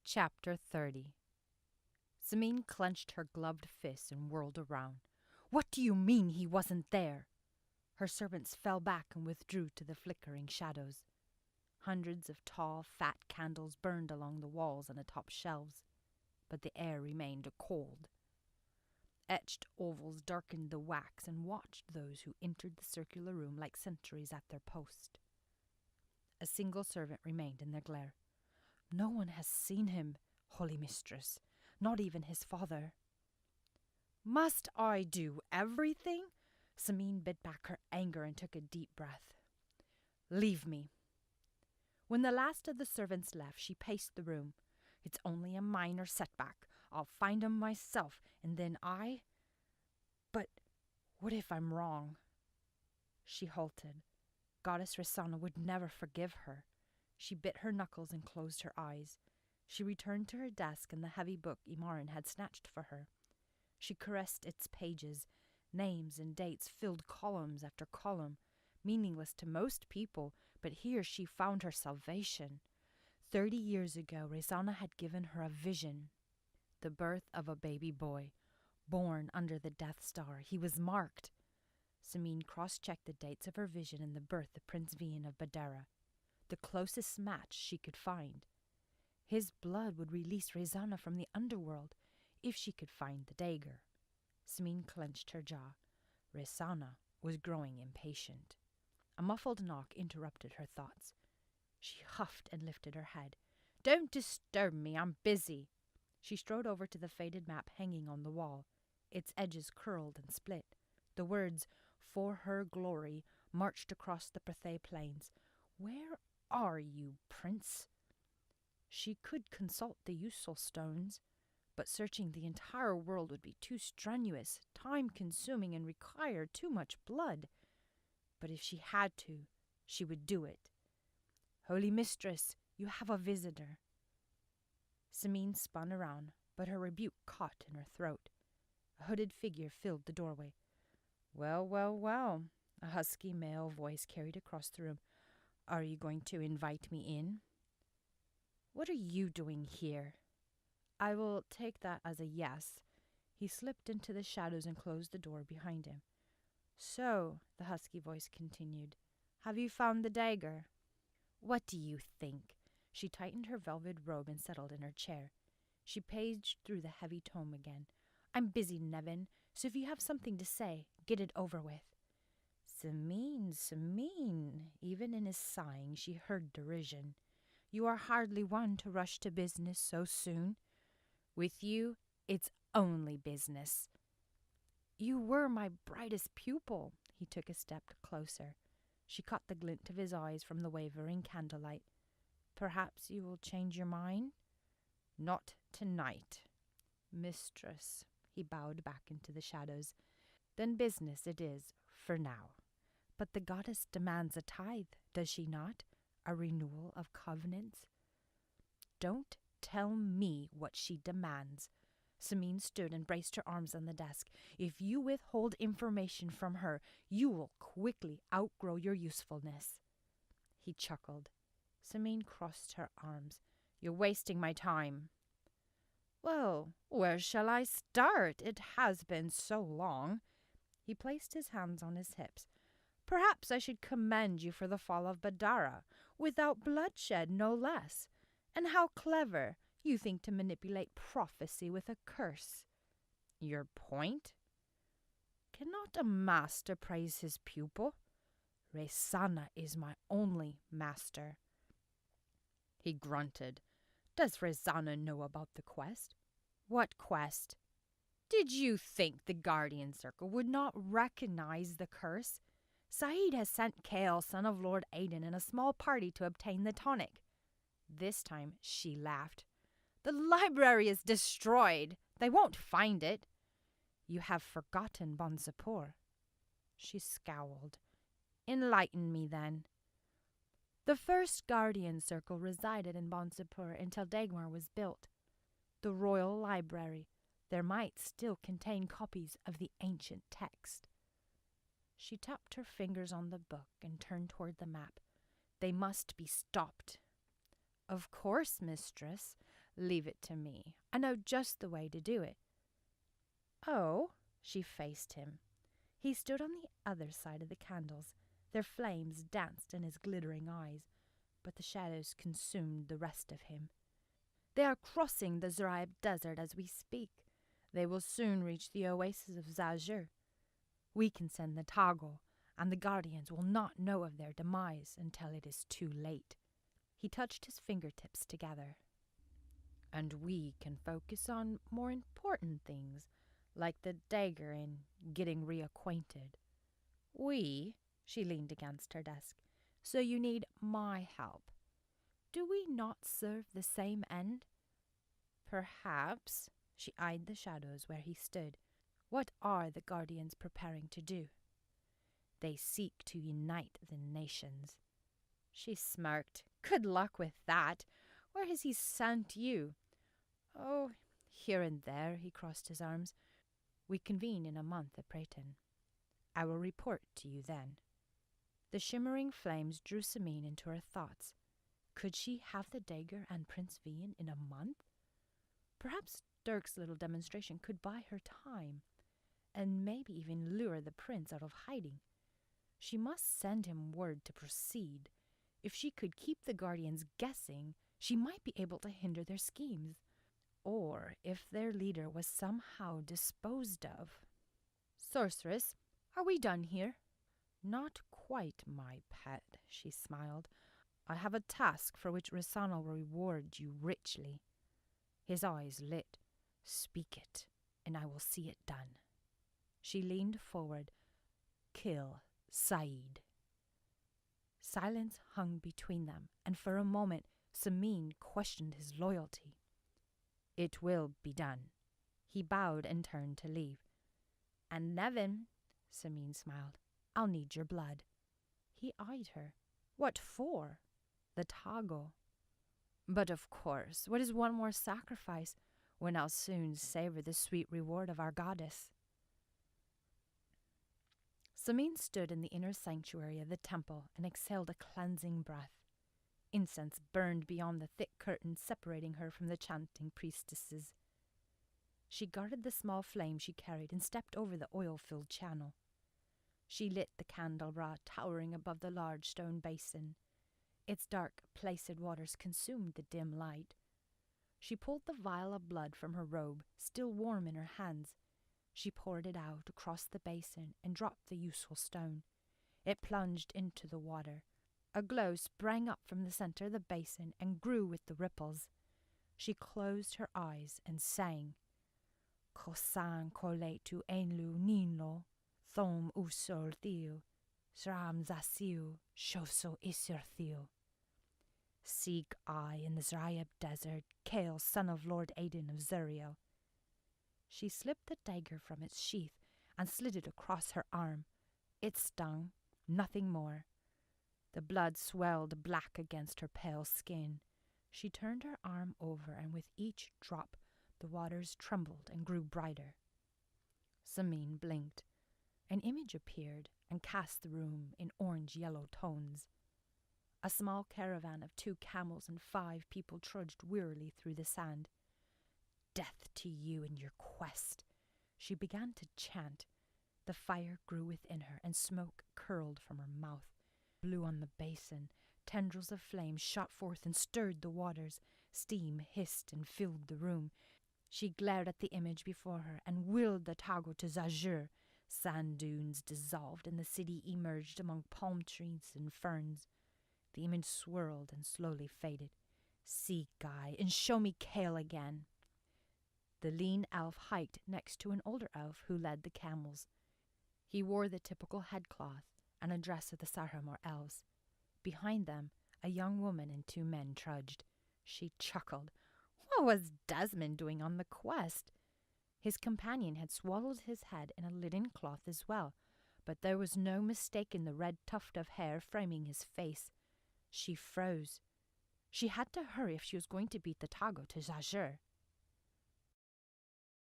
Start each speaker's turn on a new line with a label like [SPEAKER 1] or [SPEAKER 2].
[SPEAKER 1] Chapter 30. Zameen clenched her gloved fists and whirled around. "What do you mean he wasn't there?" Her servants fell back and withdrew to the flickering shadows. Hundreds of tall, fat candles burned along the walls and atop shelves, but the air remained cold. Etched ovals darkened the wax and watched those who entered the circular room like sentries at their post. A single servant remained in their glare. "No one has seen him, Holy Mistress, not even his father." "Must I do everything?" Zameen bit back her anger and took a deep breath. "Leave me." When the last of the servants left, she paced the room. "It's only a minor setback. I'll find him myself, and then But what if I'm wrong?" She halted. Goddess Risana would never forgive her. She bit her knuckles and closed her eyes. She returned to her desk and the heavy book Imarin had snatched for her. She caressed its pages. Names and dates filled columns after column, meaningless to most people, but here she found her salvation. 30 years ago, Risana had given her a vision. The birth of a baby boy, born under the Death Star. He was marked. Zameen cross-checked the dates of her vision and the birth of Prince Vian of Badera, the closest match she could find. His blood would release Risana from the underworld if she could find the dagger. Zameen clenched her jaw. Risana was growing impatient. A muffled knock interrupted her thoughts. She huffed and lifted her head. "Don't disturb me, I'm busy." She strode over to the faded map hanging on the wall. Its edges curled and split. The words, "For her glory," marched across the Perthé plains. "Where are you, Prince?" She could consult the useful stones, but searching the entire world would be too strenuous, time-consuming, and require too much blood. But if she had to, she would do it. "Holy Mistress, you have a visitor." Zameen spun around, but her rebuke caught in her throat. A hooded figure filled the doorway. "Well, well, well," a husky male voice carried across the room. "Are you going to invite me in?" "What are you doing here?" "I will take that as a yes." He slipped into the shadows and closed the door behind him. "So," the husky voice continued, "have you found the dagger?" "What do you think?" She tightened her velvet robe and settled in her chair. She paged through the heavy tome again. "I'm busy, Nevin, so if you have something to say, get it over with." "Zameen, Zameen." Even in his sighing, she heard derision. "You are hardly one to rush to business so soon. With you, it's only business." "You were my brightest pupil." He took a step closer. She caught the glint of his eyes from the wavering candlelight. "Perhaps you will change your mind?" "Not tonight." "Mistress." He bowed back into the shadows. "Then business it is, for now. But the goddess demands a tithe, does she not? A renewal of covenants?" "Don't tell me what she demands." Zameen stood and braced her arms on the desk. "If you withhold information from her, you will quickly outgrow your usefulness." He chuckled. Zameen crossed her arms. "You're wasting my time." "Well, where shall I start? It has been so long." He placed his hands on his hips. "Perhaps I should commend you for the fall of Badara, without bloodshed, no less. And how clever you think to manipulate prophecy with a curse." "Your point?" "Cannot a master praise his pupil? Risana is my only master." He grunted. "Does Risana know about the quest?" "What quest?" "Did you think the Guardian Circle would not recognize the curse? Saeed has sent Kale, son of Lord Aiden, and a small party to obtain the tonic." This time she laughed. "The library is destroyed. They won't find it." "You have forgotten Bon Secours." She scowled. "Enlighten me, then." The first Guardian Circle resided in Bon Secours until Dagmar was built. The Royal Library. There might still contain copies of the ancient text. She tapped her fingers on the book and turned toward the map. "They must be stopped." "Of course, mistress. Leave it to me. I know just the way to do it. Oh, she faced him. He stood on the other side of the candles. Their flames danced in his glittering eyes, but the shadows consumed the rest of him. They are crossing the Zraib desert as we speak. They will soon reach the oasis of Zajur. We can send the Tago, and the Guardians will not know of their demise until it is too late. He touched his fingertips together. And we can focus on more important things, like the dagger and getting reacquainted. She leaned against her desk, so you need my help. Do we not serve the same end? Perhaps. She eyed the shadows where he stood. What are the Guardians preparing to do? They seek to unite the nations. She smirked. Good luck with that. Where has he sent you? Oh, here and there, he crossed his arms. We convene in a month at Prayton. I will report to you then. The shimmering flames drew Samine into her thoughts. Could she have the dagger and Prince Vian in a month? Perhaps Dirk's little demonstration could buy her time, and maybe even lure the prince out of hiding. She must send him word to proceed. If she could keep the Guardians guessing, she might be able to hinder their schemes. Or if their leader was somehow disposed of. Sorceress, are we done here? Not quite, my pet, she smiled. I have a task for which Risana will reward you richly. His eyes lit. Speak it, and I will see it done. She leaned forward. Kill Saeed. Silence hung between them, and for a moment Samine questioned his loyalty. It will be done. He bowed and turned to leave. And Nevin, Samine smiled, I'll need your blood. He eyed her. What for? The Tago. But of course, what is one more sacrifice when I'll soon savor the sweet reward of our goddess? Samine stood in the inner sanctuary of the temple and exhaled a cleansing breath. Incense burned beyond the thick curtains separating her from the chanting priestesses. She guarded the small flame she carried and stepped over the oil-filled channel. She lit the candelabra towering above the large stone basin. Its dark, placid waters consumed the dim light. She pulled the vial of blood from her robe, still warm in her hands. She poured it out across the basin and dropped the useful stone. It plunged into the water. A glow sprang up from the center of the basin and grew with the ripples. She closed her eyes and sang. Kosan koletu enlu ninlo, thom usol theo, sram zasiu, shoso isir theo. Seek I in the Zraib desert, Kale, son of Lord Aiden of Zuriel. She slipped the dagger from its sheath and slid it across her arm. It stung, nothing more. The blood swelled black against her pale skin. She turned her arm over, and with each drop, the waters trembled and grew brighter. Samine blinked. An image appeared and cast the room in orange-yellow tones. A small caravan of 2 camels and 5 people trudged wearily through the sand. Death to you and your quest. She began to chant. The fire grew within her, and smoke curled from her mouth. Blew on the basin. Tendrils of flame shot forth and stirred the waters. Steam hissed and filled the room. She glared at the image before her and willed the Tago to Zajur. Sand dunes dissolved, and the city emerged among palm trees and ferns. The image swirled and slowly faded. See, Guy, and show me Kale again. The lean elf hiked next to an older elf who led the camels. He wore the typical headcloth and a dress of the Sahamor elves. Behind them, a young woman and 2 men trudged. She chuckled. What was Desmond doing on the quest? His companion had swaddled his head in a linen cloth as well, but there was no mistaking the red tuft of hair framing his face. She froze. She had to hurry if she was going to beat the Tago to Zajur.